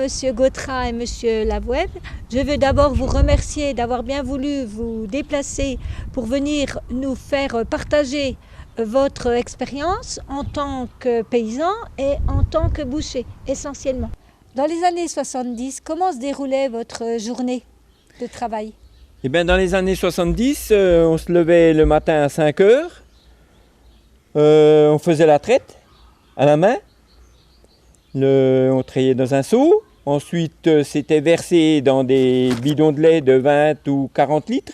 Monsieur Gautrat et Monsieur Lavoueb. Je veux d'abord vous remercier d'avoir bien voulu vous déplacer pour venir nous faire partager votre expérience en tant que paysan et en tant que boucher, essentiellement. Dans les années 70, comment se déroulait votre journée de travail? Eh bien, dans les années 70, on se levait le matin à 5 heures. On faisait la traite à la main. On trayait dans un seau. Ensuite, c'était versé dans des bidons de lait de 20 ou 40 litres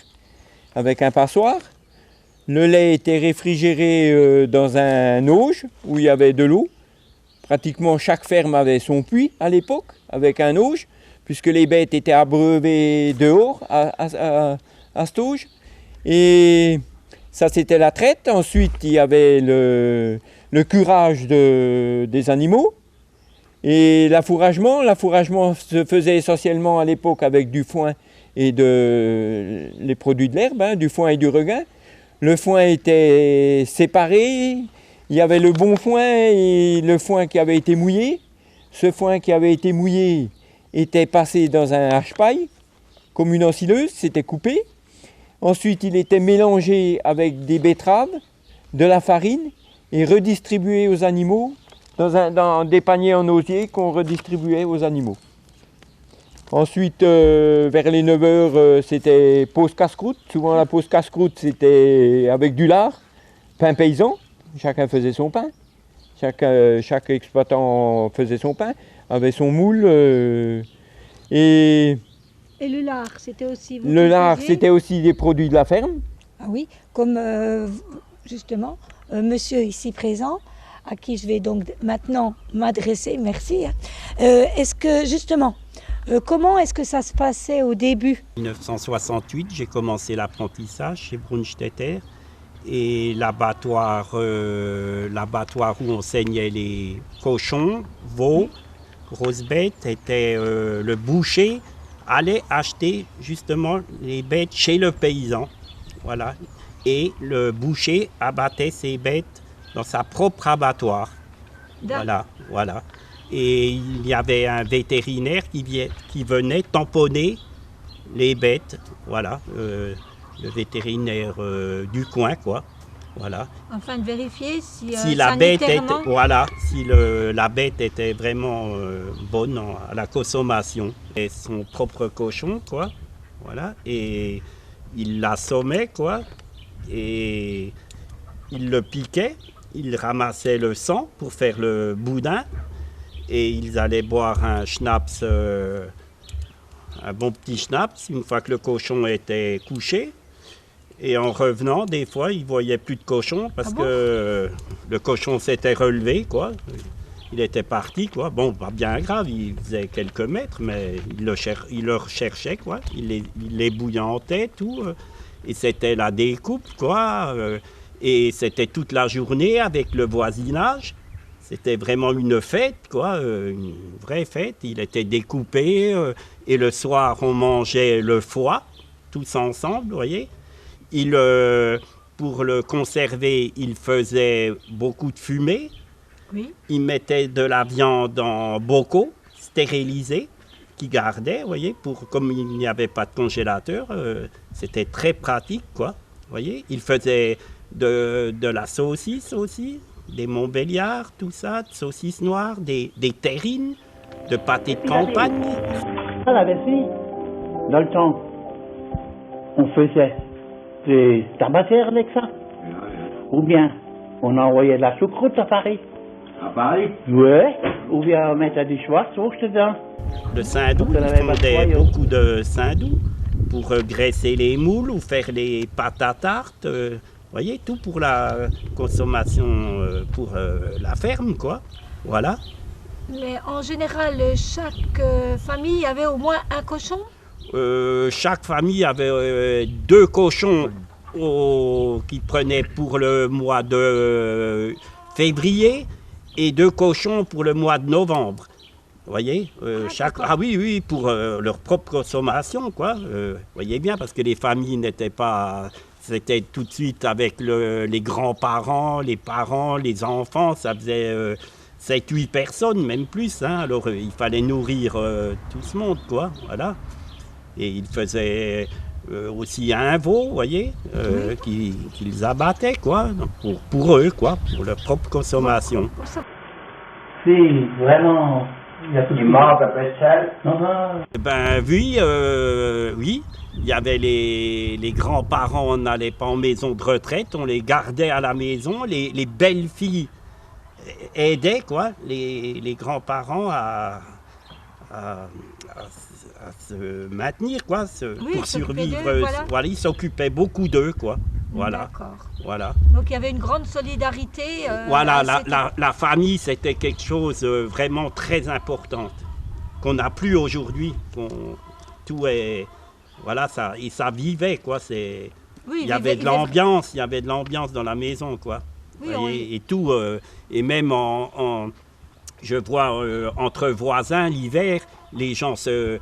avec un passoire. Le lait était réfrigéré dans un auge où il y avait de l'eau. Pratiquement chaque ferme avait son puits à l'époque avec un auge, puisque les bêtes étaient abreuvées dehors à cet auge. Et ça, c'était la traite. Ensuite, il y avait le curage des animaux. Et l'affouragement se faisait essentiellement à l'époque avec du foin et les produits de l'herbe, du foin et du regain. Le foin était séparé, il y avait le bon foin et le foin qui avait été mouillé. Ce foin qui avait été mouillé était passé dans un hache-paille, comme une ensileuse, c'était coupé. Ensuite, il était mélangé avec des betteraves, de la farine et redistribué aux animaux dans des paniers en osier qu'on redistribuait aux animaux. Ensuite, vers les 9 heures, c'était pause casse-croûte. Souvent, la pause casse-croûte, c'était avec du lard, pain paysan. Chacun faisait son pain. Chaque exploitant faisait son pain, avait son moule. Et le lard, c'était aussi vous? Le lard, c'était aussi des produits de la ferme. Ah oui, comme justement, monsieur ici présent, à qui je vais donc maintenant m'adresser, merci. Est-ce que justement, comment est-ce que ça se passait au début? En 1968, j'ai commencé l'apprentissage chez Brunstetter et l'abattoir où on saignait les cochons, veaux, grosses bêtes, était le boucher allait acheter justement les bêtes chez le paysan, voilà, et le boucher abattait ses bêtes dans sa propre abattoir, voilà. Et il y avait un vétérinaire qui venait tamponner les bêtes, voilà, le vétérinaire du coin, quoi, voilà. Afin de vérifier si la bête était, la bête était vraiment bonne à la consommation. Et son propre cochon, quoi, voilà, et il l'assommait, quoi, et il le piquait, il ramassait le sang pour faire le boudin, et ils allaient boire un schnapps, un bon petit schnapps, une fois que le cochon était couché. Et en revenant, des fois, ils ne voyaient plus de cochon parce que le cochon s'était relevé, quoi. Il était parti, quoi. Bon, pas bien grave, il faisait quelques mètres, mais il le recherchait, quoi. Il les bouillantait, tout. Et c'était la découpe, quoi. Et c'était toute la journée avec le voisinage. C'était vraiment une fête, quoi, une vraie fête. Il était découpé et le soir, on mangeait le foie, tous ensemble, vous voyez. Pour le conserver, il faisait beaucoup de fumée. Oui. Il mettait de la viande en bocaux stérilisés qu'il gardait, vous voyez, comme il n'y avait pas de congélateur, c'était très pratique, quoi. Vous voyez, il faisait de la saucisse aussi, des Montbéliards, tout ça, de saucisses noires, des terrines, de pâté de campagne. À la vessie, dans le temps, on faisait des tabatières avec ça. Ou bien, on envoyait de la choucroute à Paris. À Paris? Ouais. Ou bien on mettait du schwarzwurst dedans. Le saindoux, ils fondaient beaucoup de saindoux pour graisser les moules ou faire les pâtes à tarte. Vous voyez, tout pour la consommation, pour la ferme, quoi. Voilà. Mais en général, chaque famille avait au moins un cochon? Chaque famille avait 2 cochons qui prenaient pour le mois de février et 2 cochons pour le mois de novembre. Vous voyez, oui, pour leur propre consommation, quoi. Vous voyez bien, parce que les familles n'étaient pas... C'était tout de suite avec les grands-parents, les parents, les enfants, ça 7-8 personnes, même plus. Hein. Alors il fallait nourrir tout ce monde, quoi. Voilà. Et ils faisaient aussi un veau, vous voyez, qu'ils abattaient, quoi, pour eux, quoi, pour leur propre consommation. Si, vraiment, il y a tout. Il mange à peu près seul. Ben oui, oui. Il y avait les grands-parents, on n'allait pas en maison de retraite, on les gardait à la maison. Les belles-filles aidaient, quoi, les grands-parents à se maintenir, quoi, pour survivre. Voilà, ils s'occupaient beaucoup d'eux, quoi. Voilà. Voilà. Donc il y avait une grande solidarité. Voilà, la famille, c'était quelque chose vraiment très important qu'on n'a plus aujourd'hui. Tout est, voilà, ça et ça vivait, quoi. Il y avait de l'ambiance, il y avait de l'ambiance dans la maison, quoi. Et tout, et même je vois entre voisins l'hiver, les gens se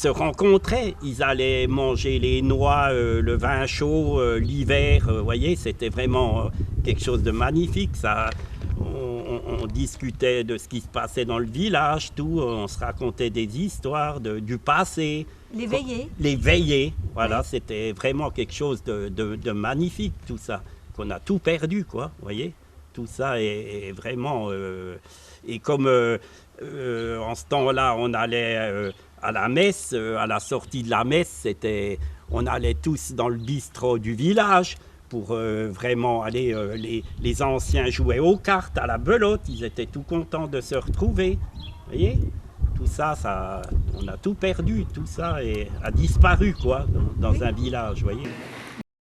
rencontraient, ils allaient manger les noix, le vin chaud l'hiver, voyez, c'était vraiment quelque chose de magnifique. Ça, on discutait de ce qui se passait dans le village, tout, on se racontait des histoires du passé. Les veillées, voilà, c'était vraiment quelque chose de magnifique, tout ça, qu'on a tout perdu, quoi, voyez. Tout ça est vraiment... et comme en ce temps-là, on allait à la messe, à la sortie de la messe, on allait tous dans le bistrot du village pour vraiment aller... les anciens jouaient aux cartes, à la belote, ils étaient tout contents de se retrouver, voyez. Tout ça, on a tout perdu, tout ça a disparu, quoi, dans un village, voyez.